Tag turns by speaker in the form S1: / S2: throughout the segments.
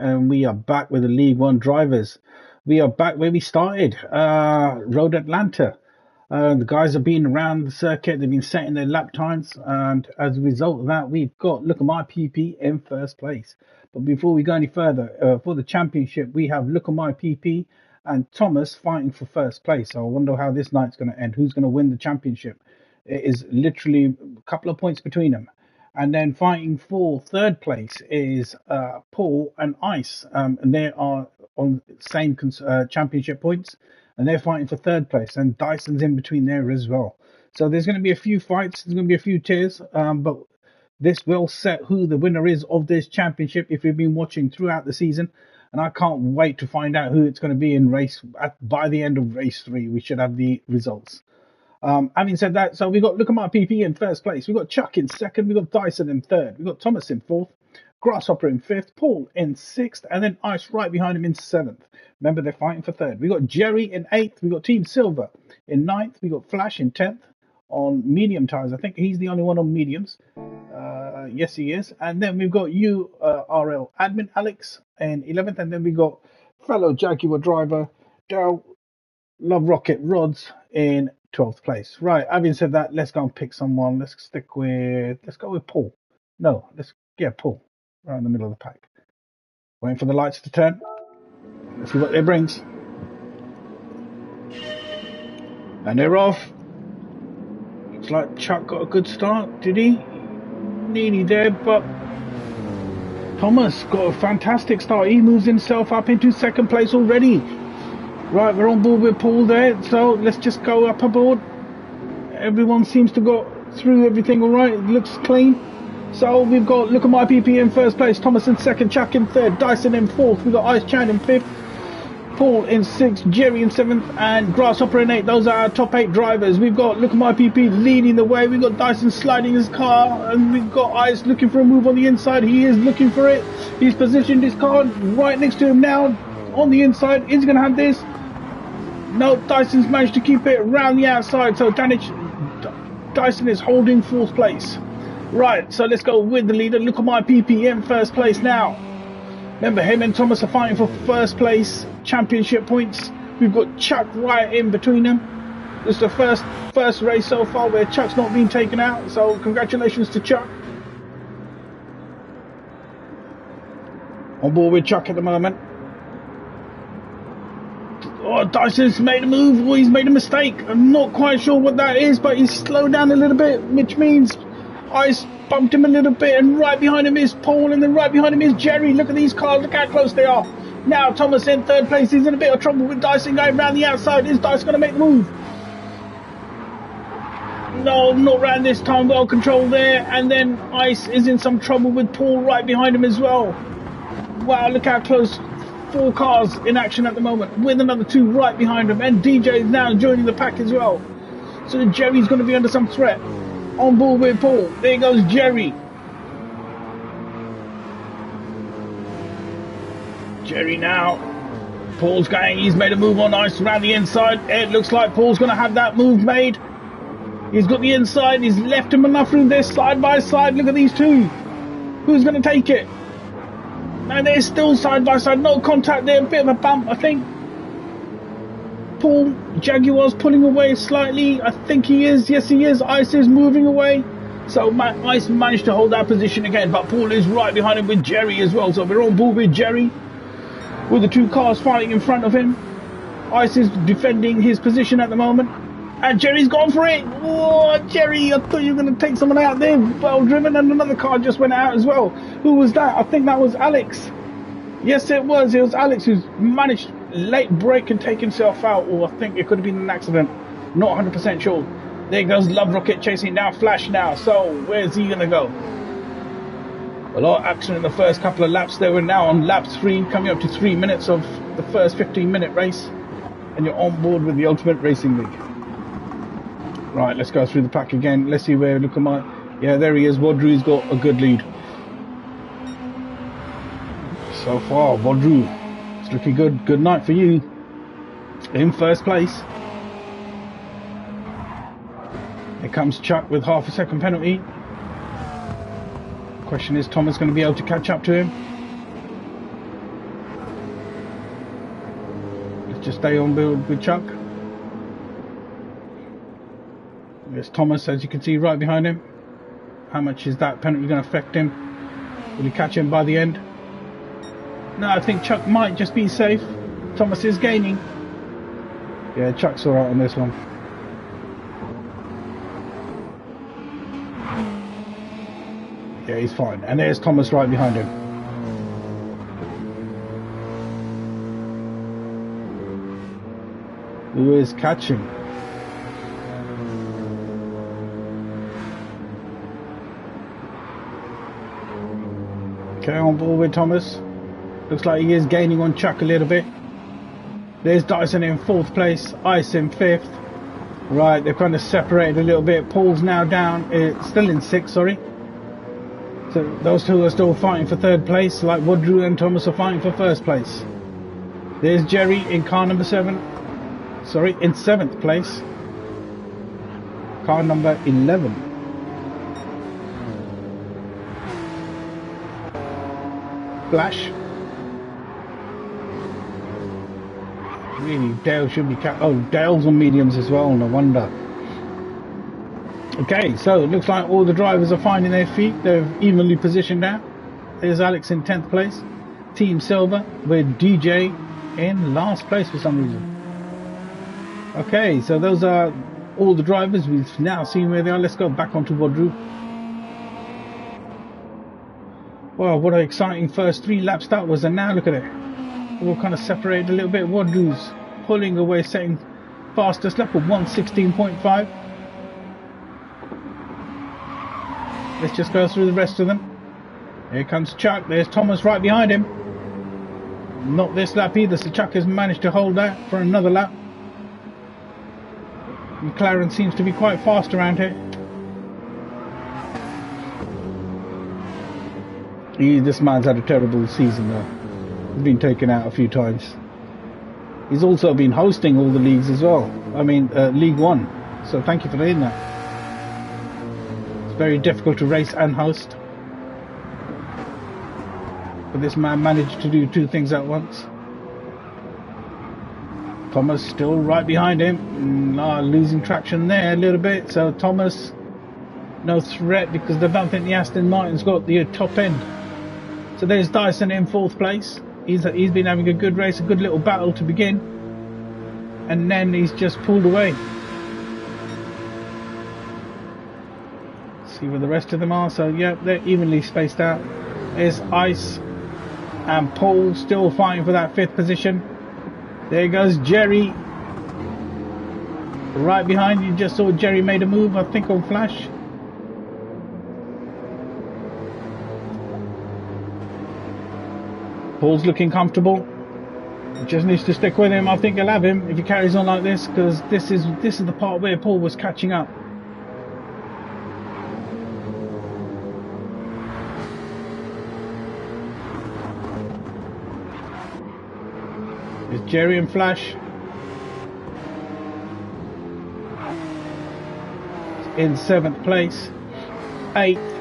S1: and we are back with the League One drivers. We are back where we started, Road Atlanta. The guys have been around the circuit, they've been setting their lap times, and as a result of that, we've got Look at My PP in first place. But before we go any further, for the championship, we have Look at My PP and Thomas fighting for first place. So I wonder how this night's going to end. Who's going to win the championship? It is literally a couple of points between them. And then fighting for third place is Paul and Ice, and they are on same championship points, and they're fighting for third place. And Dyson's in between there as well. So there's going to be a few fights. There's going to be a few tears, but this will set who the winner is of this championship. If you've been watching throughout the season, and I can't wait to find out who it's going to be in by the end of race 3. We should have the results. Having said that, so we got Look at My PP in first place. We got Chuck in second. We got Dyson in third. We got Thomas in fourth. Grasshopper in fifth. Paul in sixth, and then Ice right behind him in seventh. Remember, they're fighting for third. We got Jerry in eighth. We got Team Silver in ninth. We got Flash in 10th on medium tires. I think he's the only one on mediums. Yes, he is. And then we've got URL admin Alex in 11th, and then we got fellow Jaguar driver Dal Love Rocket Rods in 12th place. Right, having said that, let's go and pick someone. Let's go with Paul. No, Paul. Right in the middle of the pack. Waiting for the lights to turn. Let's see what it brings. And they're off. Looks like Chuck got a good start, did he? Nearly there, but Thomas got a fantastic start. He moves himself up into second place already. Right, we're on board with Paul there, so let's just go up aboard. Everyone seems to go through everything all right. It looks clean. So we've got Look at My PP in first place, Thomas in second, Chuck in third, Dyson in fourth. We've got Ice Chan in fifth, Paul in sixth, Jerry in seventh, and Grasshopper in eighth. Those are our top 8 drivers. We've got Look at My PP leading the way. We've got Dyson sliding his car, and we've got Ice looking for a move on the inside. He is looking for it. He's positioned his car right next to him now on the inside. Is he going to have this? No, Dyson's managed to keep it around the outside, so Dyson is holding 4th place. Right, so let's go with the leader. Look at My PP in first place now. Remember, him and Thomas are fighting for first place championship points. We've got Chuck right in between them. This is the first race so far where Chuck's not been taken out, so congratulations to Chuck. On board with Chuck at the moment. Oh, Dyson's made a move, or he's made a mistake. I'm not quite sure what that is, but he's slowed down a little bit, which means Ice bumped him a little bit, and right behind him is Paul, and then right behind him is Jerry. Look at these cars, look how close they are. Now Thomas in third place. He's in a bit of trouble with Dyson going around the outside. Is Dyson going to make the move? No, not round this time. Well controlled there, and then Ice is in some trouble with Paul right behind him as well. Wow, look how close. 4 cars in action at the moment, with another 2 right behind him, and DJ is now joining the pack as well. So Jerry's going to be under some threat. On board with Paul. There goes Jerry. Jerry now. Paul's going. He's made a move on Ice around the inside. It looks like Paul's going to have that move made. He's got the inside. He's left him enough room there side by side. Look at these 2. Who's going to take it? And they're still side by side. No contact there. A bit of a bump, I think. Paul, Jaguar's pulling away slightly. I think he is. Yes, he is. Ice is moving away. So Ice managed to hold that position again. But Paul is right behind him with Jerry as well. So we're on board with Jerry, with the 2 cars fighting in front of him. Ice is defending his position at the moment. And Jerry's gone for it. Oh, Jerry, I thought you were going to take someone out there. Well driven, and another car just went out as well. Who was that? I think that was Alex. Yes, it was. It was Alex who's managed late break and take himself out. Or I think it could have been an accident. Not 100% sure. There goes Love Rocket chasing down Flash now. So where's he going to go? A lot of action in the first couple of laps. They were now on lap 3, coming up to 3 minutes of the first 15-minute race. And you're on board with the Ultimate Racing League. Right, let's go through the pack again. Let's see where Look at My... Yeah, there he is. Wadru's got a good lead. So far, Wadru, it's looking good. Good night for you. In first place. Here comes Chuck with half a second penalty. Question is, Thomas going to be able to catch up to him? to stay on board with Chuck. There's Thomas, as you can see, right behind him. How much is that penalty going to affect him? Will he catch him by the end? No, I think Chuck might just be safe. Thomas is gaining. Yeah, Chuck's alright on this one. Yeah, he's fine. And there's Thomas right behind him. Who is catching? Okay, on board with Thomas. Looks like he is gaining on Chuck a little bit. There's Dyson in 4th place, Ice in 5th. Right, they've kind of separated a little bit. Paul's now down, still in 6th, sorry. So those two are still fighting for 3rd place, like Woodrow and Thomas are fighting for 1st place. There's Jerry in car number 7. Sorry, in 7th place. Car number 11. Flash. Really, Dale should be oh, Dale's on mediums as well, no wonder. Okay, so it looks like all the drivers are finding their feet. They're evenly positioned now. There's Alex in 10th place. Team Silver with DJ in last place for some reason. Okay, so those are all the drivers. We've now seen where they are. Let's go back onto Woodrow. Wow, what an exciting first 3 laps that was, and now look at it. We'll kind of separate a little bit. Woodrow's pulling away, setting fastest lap of 1:16.5. Let's just go through the rest of them. Here comes Chuck. There's Thomas right behind him. Not this lap either, so Chuck has managed to hold that for another lap. McLaren seems to be quite fast around here. This man's had a terrible season though. He's been taken out a few times. He's also been hosting all the leagues as well. I mean, League One. So thank you for doing that. It's very difficult to race and host. But this man managed to do 2 things at once. Thomas still right behind him. Losing traction there a little bit. So Thomas, no threat because they don't think the Aston Martin's got the top end. So there's Dyson in 4th place. He's been having a good race, a good little battle to begin. And then he's just pulled away. See where the rest of them are. So yeah, they're evenly spaced out. There's Ice and Paul still fighting for that 5th position. There goes Jerry. Right behind you, just saw Jerry made a move, I think, on Flash. Paul's looking comfortable. Just needs to stick with him. I think he'll have him if he carries on like this, because this is the part where Paul was catching up. There's Jerry and Flash. In 7th place. 8th.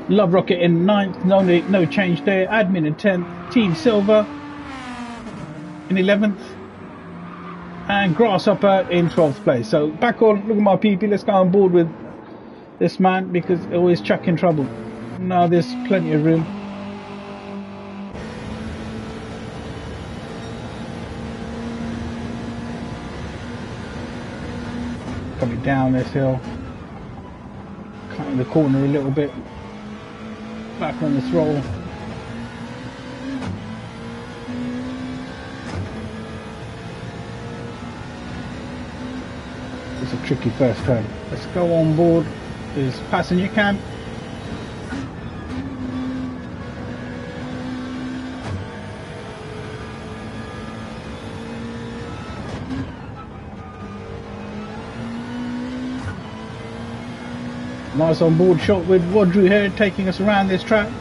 S1: Love Rocket in 9th. No change there. Admin in 10th. Team Silver in 11th. And Grasshopper in 12th place. So back on, look at my PP. Let's go on board with this man because always Chuck in trouble. No, there's plenty of room. Coming down this hill, cutting the corner a little bit, back on the throttle. It's a tricky first turn. Let's go on board this passenger cam. Nice on board shot with Woodrow here taking us around this track.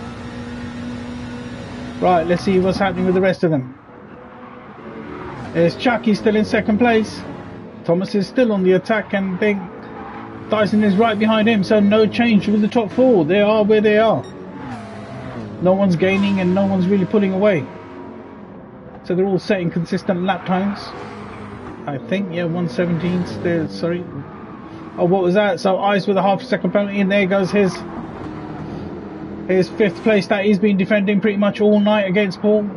S1: Right, let's see what's happening with the rest of them. There's Chuck, he's still in 2nd place. Thomas is still on the attack and big. Dyson is right behind him, so no change with the top 4. They are where they are. No one's gaining and no one's really pulling away. So they're all setting consistent lap times. I think, yeah, 117. Sorry. Oh, what was that? So Ice with a half a second penalty, and there goes his 5th place that he's been defending pretty much all night against Paul.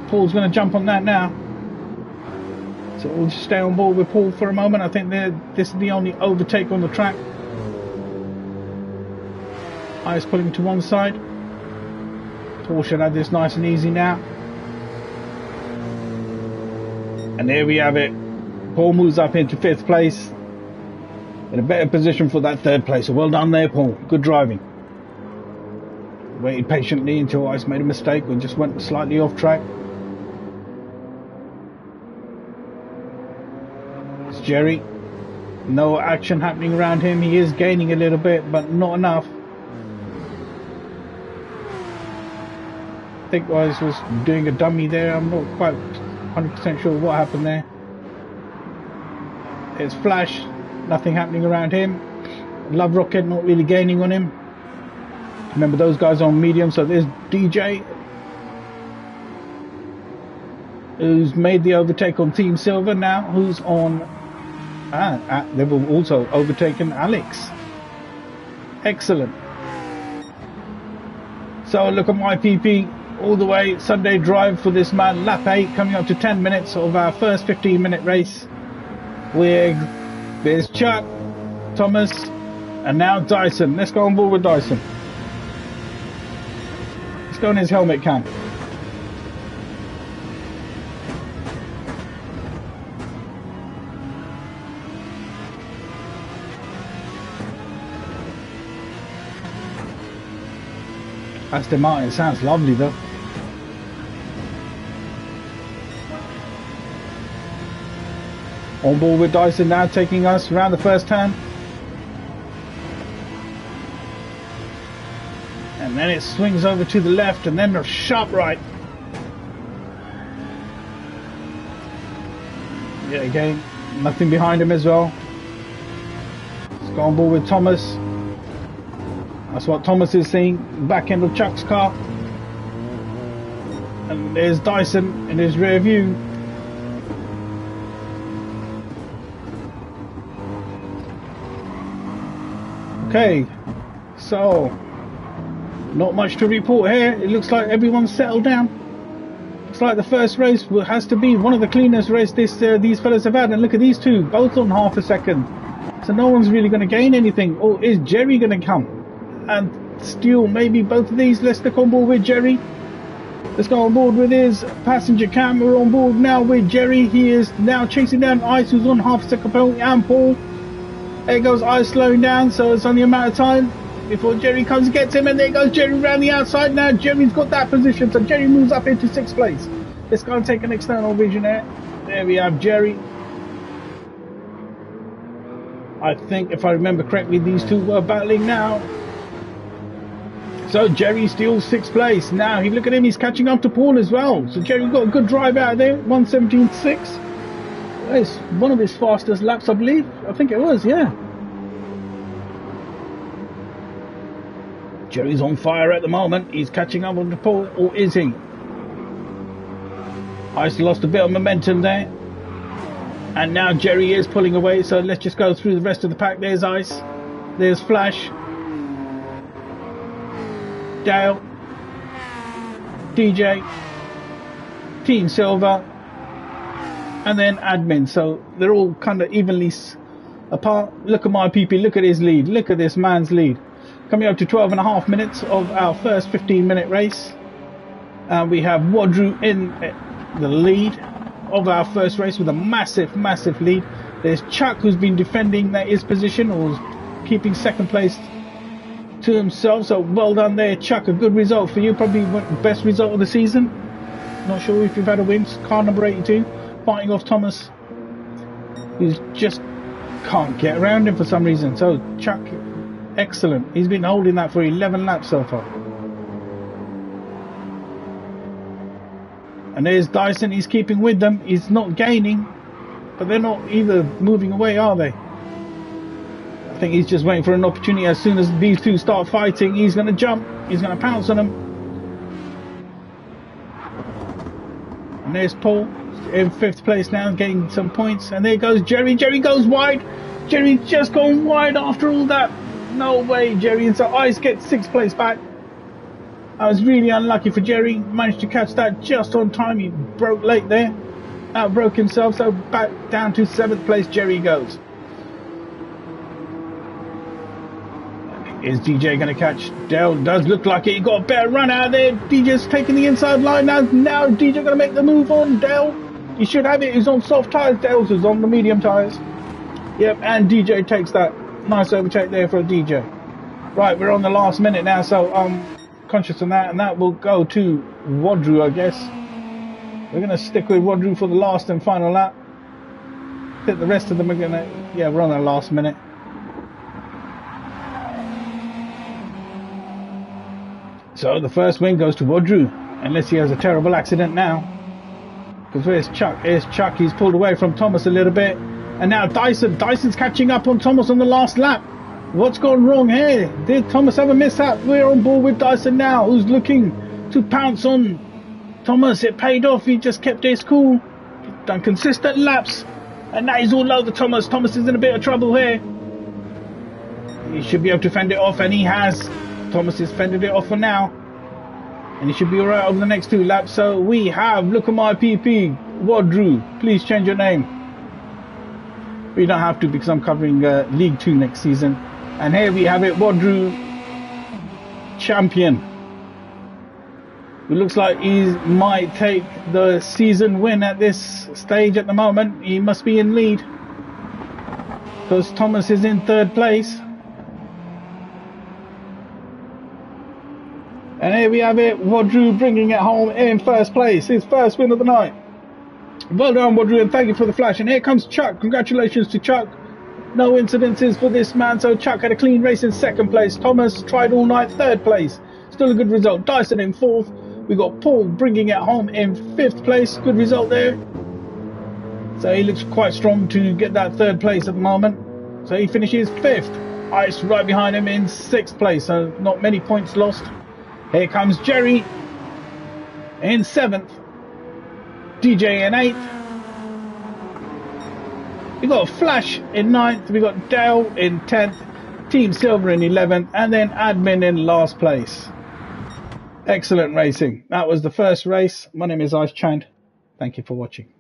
S1: Paul's going to jump on that now. So we'll just stay on board with Paul for a moment. I think this is the only overtake on the track. Ice pulling to one side. Paul should have this nice and easy now. And there we have it. Paul moves up into 5th place. In a better position for that 3rd place. So well done there, Paul. Good driving. Waited patiently until Ice made a mistake and just went slightly off track. It's Jerry. No action happening around him. He is gaining a little bit, but not enough. I think Ice was doing a dummy there. I'm not quite 100% sure what happened there. There's Flash. Nothing happening around him. Love Rocket not really gaining on him. Remember, those guys are on medium. So there's DJ, who's made the overtake on Team Silver now, who's on they've also overtaken Alex. Excellent. So look at my PP all the way Sunday drive for this man. Lap 8 coming up to 10 minutes of our first 15-minute race. There's Chuck, Thomas, and now Dyson. Let's go on board with Dyson. Let's go on his helmet cam. Aston Martin sounds lovely though. On board with Dyson now, taking us around the first turn. And then it swings over to the left and then a sharp right. Yeah, again, nothing behind him as well. Let's go on board with Thomas. That's what Thomas is seeing, back end of Chuck's car. And there's Dyson in his rear view. Okay, so not much to report here. It looks like everyone's settled down. Looks like the first race has to be one of the cleanest races these fellas have had. And look at these two, both on half a second. So no one's really going to gain anything. Or is Jerry going to come and steal maybe both of these? Let's stick on board with Jerry. Let's go on board with his passenger cam. We're on board now with Jerry. He is now chasing down Ice, who's on half a second penalty, and Paul. There goes Ice slowing down, so it's only a matter of time before Jerry comes and gets him, and there goes Jerry around the outside. Now Jerry's got that position, so Jerry moves up into 6th place. Let's go and take an external vision there. There we have Jerry. I think, if I remember correctly, these two were battling now. So Jerry steals 6th place. Now, look at him, he's catching up to Paul as well. So Jerry got a good drive out of there, 1:17.6. It's one of his fastest laps, I believe. I think it was, yeah. Jerry's on fire at the moment. He's catching up on the Paul, or is he? Ice lost a bit of momentum there. And now Jerry is pulling away, so let's just go through the rest of the pack. There's Ice. There's Flash. Dale. DJ. Team Silver. And then admin, so they're all kind of evenly apart. Look at my PP, look at his lead, look at this man's lead. Coming up to 12.5 minutes of our first 15-minute race. We have Wadru in the lead of our first race with a massive, massive lead. There's Chuck, who's been defending his position, or keeping 2nd place to himself. So well done there, Chuck. A good result for you, probably best result of the season. Not sure if you've had a win. Car number 82. Fighting off Thomas, who just can't get around him for some reason. So Chuck, excellent. He's been holding that for 11 laps so far. And there's Dyson. He's keeping with them. He's not gaining, but they're not either moving away, are they? I think he's just waiting for an opportunity. As soon as these two start fighting, he's going to jump. He's going to pounce on them. And there's Paul in 5th place now, getting some points. And there goes Jerry. Jerry goes wide. Jerry just gone wide after all that. No way, Jerry. And so Ice gets 6th place back. I was really unlucky for Jerry. Managed to catch that just on time. He broke late there. Outbroke himself. So back down to 7th place Jerry goes. Is DJ going to catch? Dale does look like it. He got a better run out there. DJ's taking the inside line now. Now DJ going to make the move on Dale. He should have it. He's on soft tyres. Dale's is on the medium tyres. Yep, and DJ takes that. Nice overtake there for DJ. Right, we're on the last minute now, so I'm conscious of that, and that will go to Wadru, I guess. We're going to stick with Wadru for the last and final lap. I think the rest of them are going to... Yeah, we're on the last minute. So the first win goes to Wadru, unless he has a terrible accident now. Because where's Chuck? Here's Chuck. He's pulled away from Thomas a little bit. And now Dyson. Dyson's catching up on Thomas on the last lap. What's gone wrong here? Did Thomas have a mishap? We're on board with Dyson now, who's looking to pounce on Thomas. It paid off. He just kept his cool. Done consistent laps. And now he's all over Thomas. Thomas is in a bit of trouble here. He should be able to fend it off, and he has. Thomas has fended it off for now. And he should be alright over the next 2 laps. So we have, look at my PP, Wadru. Please change your name. We don't have to because I'm covering League 2 next season. And here we have it, Wadru champion. It looks like he might take the season win at this stage at the moment. He must be in lead. Because Thomas is in 3rd place. And here we have it, Wadru bringing it home in 1st place. His 1st win of the night. Well done, Wadru, and thank you for the flash. And here comes Chuck. Congratulations to Chuck. No incidences for this man, so Chuck had a clean race in 2nd place. Thomas tried all night, 3rd place. Still a good result. Dyson in 4th. We got Paul bringing it home in 5th place. Good result there. So he looks quite strong to get that 3rd place at the moment. So he finishes 5th. Ice right behind him in 6th place, so not many points lost. Here comes Jerry in 7th. DJ in 8th. We got Flash in 9th. We got Dale in 10th. Team Silver in 11th. And then Admin in last place. Excellent racing. That was the first race. My name is Ice Chand. Thank you for watching.